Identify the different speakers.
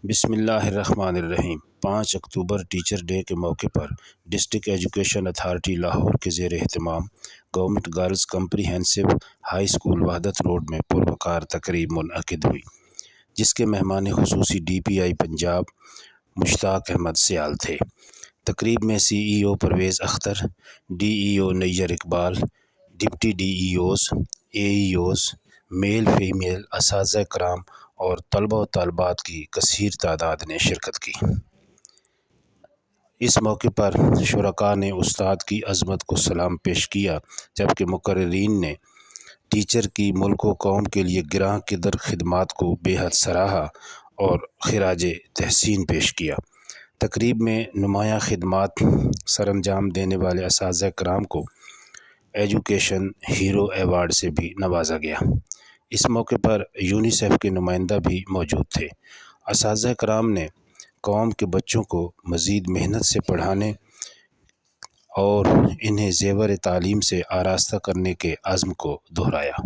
Speaker 1: بسم اللہ الرحمن الرحیم۔ 5 اکتوبر ٹیچر ڈے کے موقع پر ڈسٹرکٹ ایجوکیشن اتھارٹی لاہور کے زیر اہتمام government girls comprehensive high school Wahdat road میں پروقار تقریب منعقد ہوئی، جس کے مہمان خصوصی D P I Punjab Mushtaq Ahmad Sial تھے۔ تقریب میں C E O Parvez Akhtar, D E O Nayyar Iqbal, deputy D E Os, A E Os, male female اساتذہ کرام اور طلبہ و طالبات کی کثیر تعداد نے شرکت کی۔ اس موقع پر شرکاء نے استاد کی عظمت کو سلام پیش کیا، جبکہ مقررین نے ٹیچر کی ملک و قوم کے لیے گراں قدر خدمات کو بے حد سراہا اور خراج تحسین پیش کیا۔ تقریب میں نمایاں خدمات سر انجام دینے والے اساتذہ کرام کو ایجوکیشن ہیرو ایوارڈ سے بھی نوازا گیا۔ اس موقع پر یونیسیف کے نمائندہ بھی موجود تھے۔ اساتذہ کرام نے قوم کے بچوں کو مزید محنت سے پڑھانے اور انہیں زیور تعلیم سے آراستہ کرنے کے عزم کو دہرایا۔